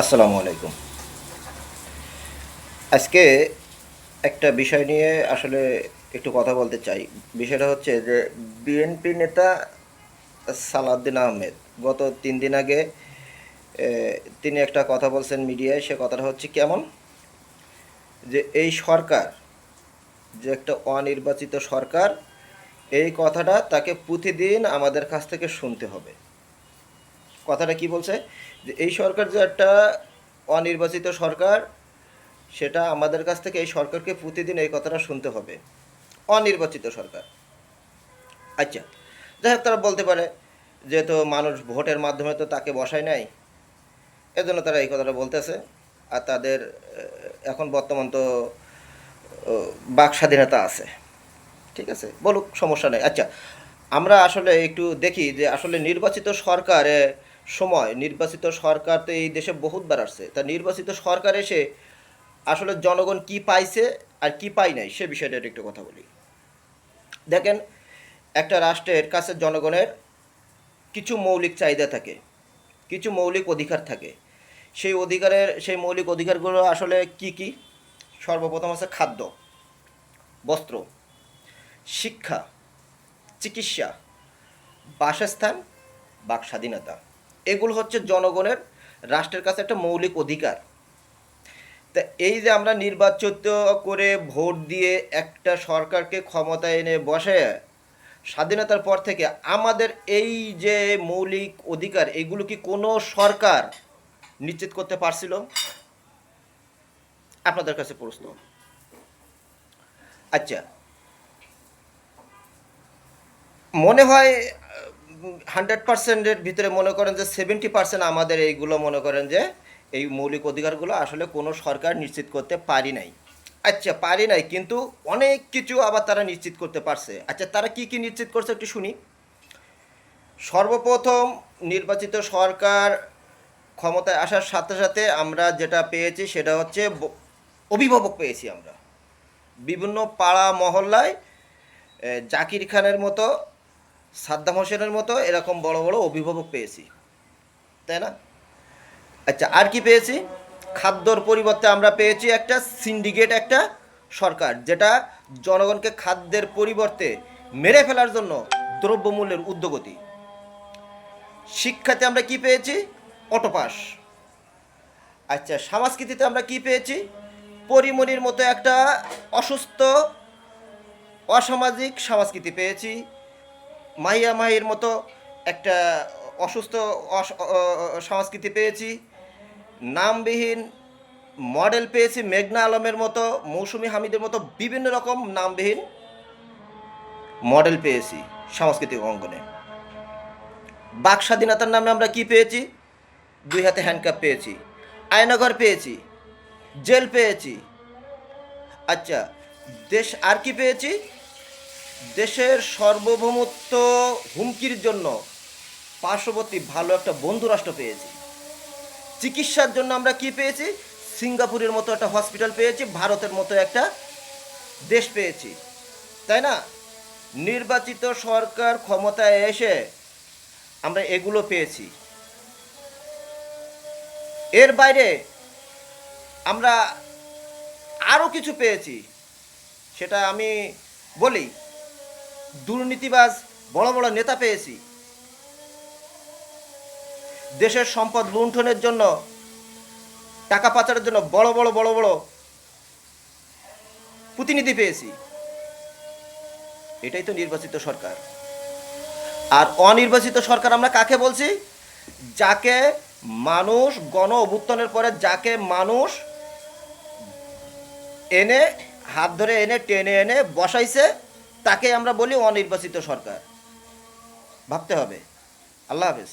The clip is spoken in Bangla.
আসসালামু আলাইকুম। আজকে একটা বিষয় নিয়ে আসলে একটু কথা বলতে চাই। বিষয়টা হচ্ছে যে বিএনপি নেতা সালাউদ্দিন আহমেদ গত ৩ দিন আগে এ তিনি একটা কথা বলছেন মিডিয়ায়। সে কথাটা হচ্ছে কেমন? যে এই সরকার যে একটা অনির্বাচিত সরকার, এই কথাটা তাকে প্রতিদিন আমাদের কাছ থেকে শুনতে হবে। কথাটা কি বলছে? যে এই সরকার যে একটা অনির্বাচিত সরকার, সেটা আমাদের কাছ থেকে এই সরকারকে প্রতিদিন এই কথাটা শুনতে হবে। অনির্বাচিত সরকার। আচ্ছা, যাই হোক, তারা বলতে পারে যেহেতু মানুষ ভোটের মাধ্যমে তো তাকে বসায় নাই, এজন্য তারা এই কথাটা বলতেছে। আর তাদের এখন বর্তমান তো বাক স্বাধীনতা আছে। ঠিক আছে, বলুক, সমস্যা নেই। আচ্ছা, আমরা আসলে একটু দেখি যে আসলে নির্বাচিত সরকারে সময় নির্বাচিত সরকার তো এই দেশে বহুতবার আসছে। তা নির্বাচিত সরকার এসে আসলে জনগণ কি পাইছে আর কি পায় নাই সে বিষয়টা একটু কথা বলি। দেখেন, একটা রাষ্ট্রের কাছে জনগণের কিছু মৌলিক চাহিদা থাকে, কিছু মৌলিক অধিকার থাকে। সেই মৌলিক অধিকারগুলো আসলে কি কি? সর্বপ্রথম আছে খাদ্য, বস্ত্র, শিক্ষা, চিকিৎসা, বাসস্থান, বাক স্বাধীনতা। এগুলো হচ্ছে জনগণের রাষ্ট্রের কাছে একটা মৌলিক অধিকার। তা এই যে আমরা নির্বাচিত করে ভোট দিয়ে একটা সরকারকে ক্ষমতায় এনে বসে, স্বাধীনতার পর থেকে আমাদের এই যে মৌলিক অধিকার, এগুলো কি কোনো সরকার নিশ্চিত করতে পারছিল? আপনাদের কাছে প্রশ্ন। আচ্ছা, মনে হয় 100%-এর ভিতরে মনে করেন যে 70% আমাদের এইগুলো মনে করেন যে এই মৌলিক অধিকারগুলো আসলে কোনো সরকার নিশ্চিত করতে পারি নাই। আচ্ছা, পারি নাই, কিন্তু অনেক কিছু আবার তারা নিশ্চিত করতে পারছে। আচ্ছা, তারা কি কি নিশ্চিত করছে একটু শুনি। সর্বপ্রথম, নির্বাচিত সরকার ক্ষমতায় আসার সাথে সাথে আমরা যেটা পেয়েছি সেটা হচ্ছে অভিভাবক পেয়েছি আমরা। বিভিন্ন পাড়া মহল্লায় জাকির খানের মতো, সাদ্দাম হোসেনের মতো এরকম বড় বড় অভিভাবক পেয়েছি, তাই না? আচ্ছা, আর কি পেয়েছি? খাদ্যর পরিবর্তে আমরা পেয়েছি একটা সিন্ডিকেট, একটা সরকার যেটা জনগণকে খাদ্যের পরিবর্তে মেরে ফেলার জন্য দ্রব্যমূল্যের ঊর্ধ্বগতি। শিক্ষাতে আমরা কি পেয়েছি? অটোপাস। আচ্ছা, সংস্কৃতিতে আমরা কি পেয়েছি? পরিমণির মতো একটা অসুস্থ অসামাজিক সংস্কৃতি পেয়েছি। মাহিয়া মাহির মতো একটা অসুস্থ সংস্কৃতি পেয়েছি। নামবিহীন মডেল পেয়েছি, মেঘনা আলমের মতো, মৌসুমী হামিদের মতো বিভিন্ন রকম নামবিহীন মডেল পেয়েছি সাংস্কৃতিক অঙ্গনে। বাক স্বাধীনতার নামে আমরা কি পেয়েছি? 2 হাতে হ্যান্ডকাপ পেয়েছি, আয়নাঘর পেয়েছি, জেল পেয়েছি। আচ্ছা, দেশ আর কি পেয়েছি? দেশের সার্বভৌমত্ব হুমকির জন্য পার্শ্ববর্তী ভালো একটা বন্ধুরাষ্ট্র পেয়েছি। চিকিৎসার জন্য আমরা কি পেয়েছি? সিঙ্গাপুরের মতো একটা হসপিটাল পেয়েছি, ভারতের মতো একটা দেশ পেয়েছি, তাই না? নির্বাচিত সরকার ক্ষমতায় এসে আমরা এগুলো পেয়েছি। এর বাইরে আমরা আরও কিছু পেয়েছি, সেটা আমি বলি। দুর্নীতিবাজ বড় বড় নেতা পেয়েছি, দেশের সম্পদ লুণ্ঠনের জন্য, টাকা পাচারের জন্য বড় বড় প্রতিনিধি পেয়েছি। এটাই তো নির্বাচিত সরকার। আর অনির্বাচিত সরকার আমরা কাকে বলছি? যাকে মানুষ গণ অভ্যুত্থানের পরে যাকে মানুষ এনে হাত ধরে এনে টেনে এনে বসাইছে, তাকে আমরা বলি অনির্বাচিত সরকার। ভাবতে হবে। আল্লাহ হাফেজ।